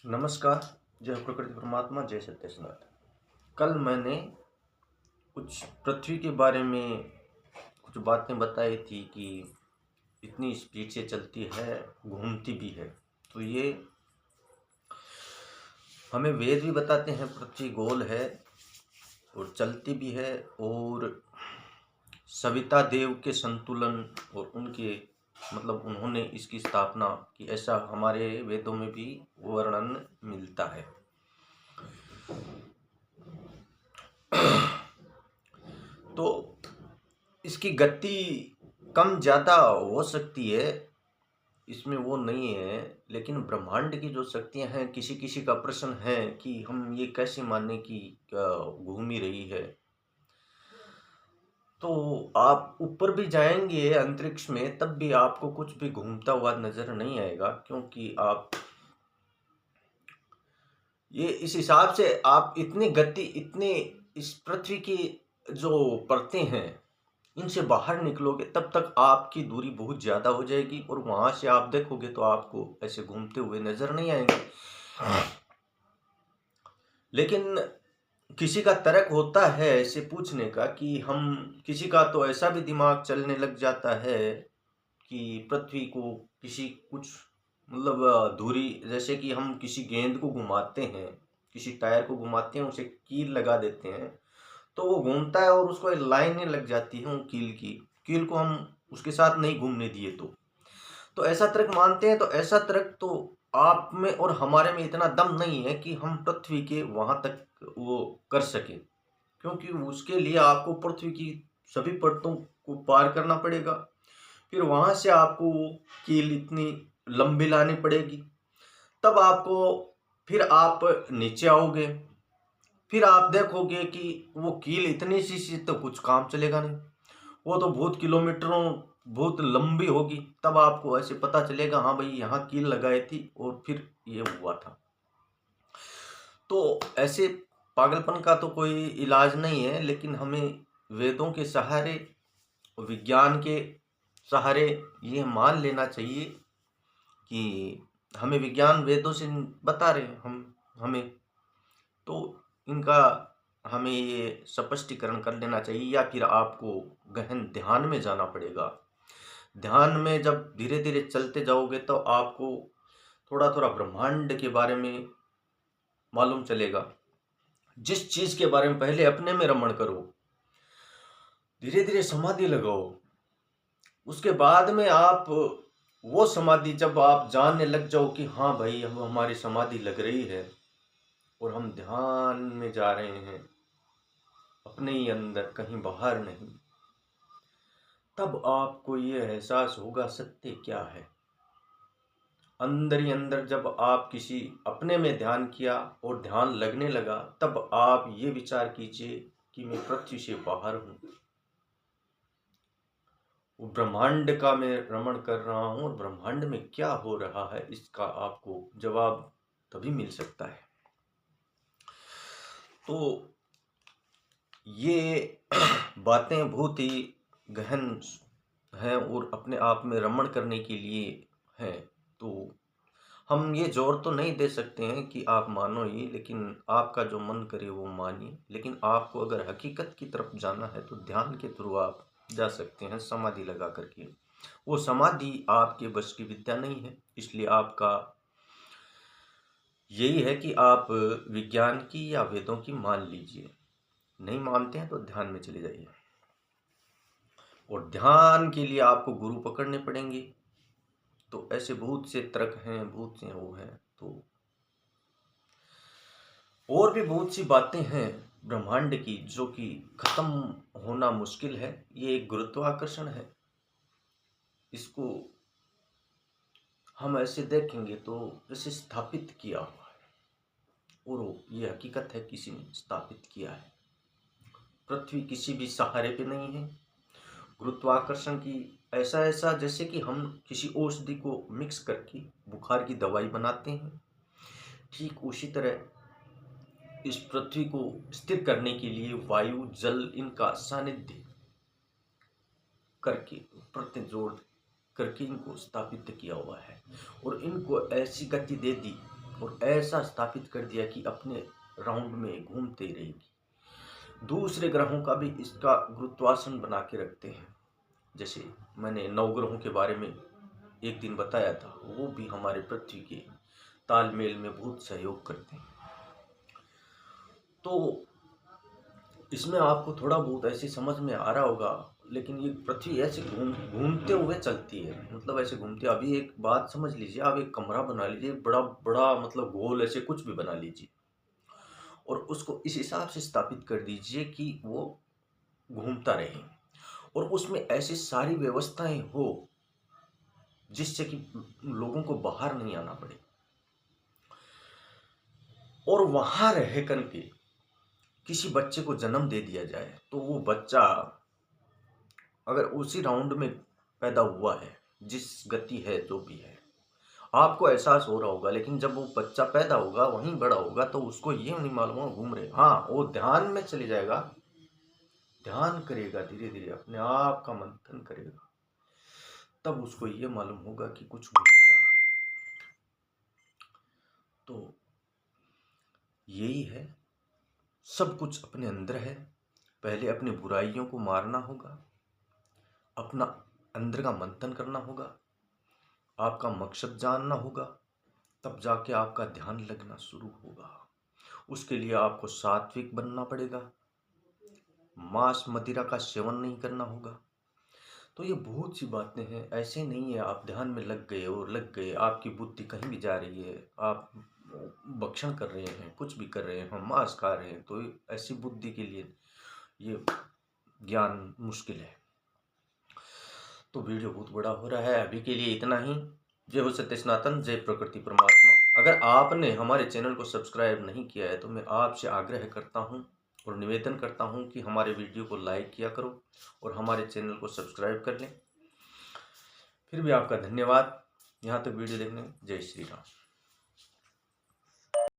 नमस्कार। जय हो प्रकृति परमात्मा, जय सत्य सनातन। कल मैंने कुछ पृथ्वी के बारे में कुछ बातें बताई थी कि इतनी स्पीड से चलती है, घूमती भी है। तो ये हमें वेद भी बताते हैं पृथ्वी गोल है और चलती भी है, और सविता देव के संतुलन और उनके उन्होंने इसकी स्थापना की, ऐसा हमारे वेदों में भी वर्णन मिलता है। तो इसकी गति कम ज़्यादा हो सकती है, इसमें वो नहीं है, लेकिन ब्रह्मांड की जो शक्तियां हैं, किसी किसी का प्रश्न है कि हम ये कैसे माने कि घूम ही रही है। तो आप ऊपर भी जाएंगे अंतरिक्ष में, तब भी आपको कुछ भी घूमता हुआ नजर नहीं आएगा, क्योंकि आप ये इस हिसाब से आप इतनी गति, इतने इस पृथ्वी की जो परतें हैं, इनसे बाहर निकलोगे तब तक आपकी दूरी बहुत ज़्यादा हो जाएगी, और वहां से आप देखोगे तो आपको ऐसे घूमते हुए नजर नहीं आएंगे। लेकिन किसी का तर्क होता है ऐसे पूछने का कि हम, किसी का तो ऐसा भी दिमाग चलने लग जाता है कि पृथ्वी को किसी कुछ दूरी, जैसे कि हम किसी गेंद को घुमाते हैं, किसी टायर को घुमाते हैं, उसे कील लगा देते हैं, तो वो घूमता है और उसको लाइनें लग जाती हैं। कील को हम उसके साथ नहीं घूमने दिए तो ऐसा तर्क मानते हैं। तो ऐसा तर्क तो आप में और हमारे में इतना दम नहीं है कि हम पृथ्वी के वहां तक वो कर सके, क्योंकि उसके लिए आपको पृथ्वी की सभी परतों को पार करना पड़ेगा। फिर वहां से आपको वो कील इतनी लंबी लानी पड़ेगी, तब आपको, फिर आप नीचे आओगे, फिर आप देखोगे कि वो कील इतनी सी तो कुछ काम चलेगा नहीं, वो तो बहुत किलोमीटरों बहुत लंबी होगी। तब आपको ऐसे पता चलेगा, हाँ भाई यहाँ कील लगाई थी और फिर ये हुआ था। तो ऐसे पागलपन का तो कोई इलाज नहीं है, लेकिन हमें वेदों के सहारे, विज्ञान के सहारे ये मान लेना चाहिए कि हमें विज्ञान वेदों से बता रहे हैं, हम हमें तो इनका हमें ये स्पष्टीकरण कर लेना चाहिए, या फिर आपको गहन ध्यान में जाना पड़ेगा। ध्यान में जब धीरे धीरे चलते जाओगे तो आपको थोड़ा थोड़ा ब्रह्मांड के बारे में मालूम चलेगा। जिस चीज के बारे में पहले अपने में रमण करो, धीरे धीरे समाधि लगाओ, उसके बाद में आप वो समाधि जब आप जानने लग जाओ कि हाँ भाई हम, हमारी समाधि लग रही है और हम ध्यान में जा रहे हैं अपने ही अंदर, कहीं बाहर नहीं, तब आपको ये एहसास होगा सत्य क्या है। अंदर ही अंदर जब आप किसी अपने में ध्यान किया और ध्यान लगने लगा, तब आप ये विचार कीजिए कि मैं पृथ्वी से बाहर हूं, वो ब्रह्मांड का मैं रमण कर रहा हूं, और ब्रह्मांड में क्या हो रहा है इसका आपको जवाब तभी मिल सकता है। तो ये बातें बहुत ही गहन हैं और अपने आप में रमण करने के लिए हैं। तो हम ये जोर तो नहीं दे सकते हैं कि आप मानो ही, लेकिन आपका जो मन करे वो मानिए। लेकिन आपको अगर हकीकत की तरफ जाना है तो ध्यान के थ्रू आप जा सकते हैं, समाधि लगा करके। वो समाधि आपके बस की विद्या नहीं है, इसलिए आपका यही है कि आप विज्ञान की या वेदों की मान लीजिए। नहीं मानते हैं तो ध्यान में चले जाइए, और ध्यान के लिए आपको गुरु पकड़ने पड़ेंगे। तो ऐसे बहुत से तर्क हैं, बहुत से वो हैं। तो और भी बहुत सी बातें हैं ब्रह्मांड की जो कि खत्म होना मुश्किल है। ये एक गुरुत्वाकर्षण है, इसको हम ऐसे देखेंगे तो जैसे स्थापित किया हुआ है, और ये हकीकत है किसी ने स्थापित किया है। पृथ्वी किसी भी सहारे पे नहीं है। गुरुत्वाकर्षण की ऐसा ऐसा जैसे कि हम किसी औषधि को मिक्स करके बुखार की दवाई बनाते हैं, ठीक उसी तरह इस पृथ्वी को स्थिर करने के लिए वायु, जल, इनका सानिध्य करके, प्रत्येक जोड़ करके इनको स्थापित किया हुआ है, और इनको ऐसी गति दे दी और ऐसा स्थापित कर दिया कि अपने राउंड में घूमते ही रहेगी। दूसरे ग्रहों का भी इसका गुरुत्वाकर्षण बना के रखते हैं। जैसे मैंने नवग्रहों के बारे में एक दिन बताया था, वो भी हमारे पृथ्वी के तालमेल में बहुत सहयोग करते हैं। तो इसमें आपको थोड़ा बहुत ऐसे समझ में आ रहा होगा, लेकिन ये पृथ्वी ऐसे घूमते हुए चलती है। मतलब ऐसे घूमते, अभी एक बात समझ लीजिए, आप एक कमरा बना लीजिए, बड़ा बड़ा मतलब गोल ऐसे कुछ भी बना लीजिए, और उसको इस हिसाब से स्थापित कर दीजिए कि वो घूमता रहे, और उसमें ऐसी सारी व्यवस्थाएं हो जिससे कि लोगों को बाहर नहीं आना पड़े, और वहां रह करके किसी बच्चे को जन्म दे दिया जाए, तो वो बच्चा अगर उसी राउंड में पैदा हुआ है, जिस गति है जो भी है, आपको एहसास हो रहा होगा, लेकिन जब वो बच्चा पैदा होगा, वहीं बड़ा होगा, तो उसको ये नहीं मालूम होगा घूम रहे। हाँ, वो ध्यान में चले जाएगा, ध्यान करेगा, धीरे धीरे अपने आप का मंथन करेगा, तब उसको ये मालूम होगा कि कुछ घूम रहा है। तो यही है, सब कुछ अपने अंदर है। पहले अपनी बुराइयों को मारना होगा, अपना अंदर का मंथन करना होगा, आपका मकसद जानना होगा, तब जाके आपका ध्यान लगना शुरू होगा। उसके लिए आपको सात्विक बनना पड़ेगा, मांस मदिरा का सेवन नहीं करना होगा। तो ये बहुत सी बातें हैं, ऐसे नहीं है आप ध्यान में लग गए और लग गए, आपकी बुद्धि कहीं भी जा रही है, आप भक्षण कर रहे हैं, कुछ भी कर रहे हैं, हम मांस खा रहे हैं, तो ऐसी बुद्धि के लिए ये ज्ञान मुश्किल है। तो वीडियो बहुत बड़ा हो रहा है, अभी के लिए इतना ही। जय हो सत्य सनातन, जय प्रकृति परमात्मा। अगर आपने हमारे चैनल को सब्सक्राइब नहीं किया है तो मैं आपसे आग्रह करता हूं और निवेदन करता हूं कि हमारे वीडियो को लाइक किया करो और हमारे चैनल को सब्सक्राइब कर लें। फिर भी आपका धन्यवाद यहाँ तक वीडियो देखने। जय श्री राम।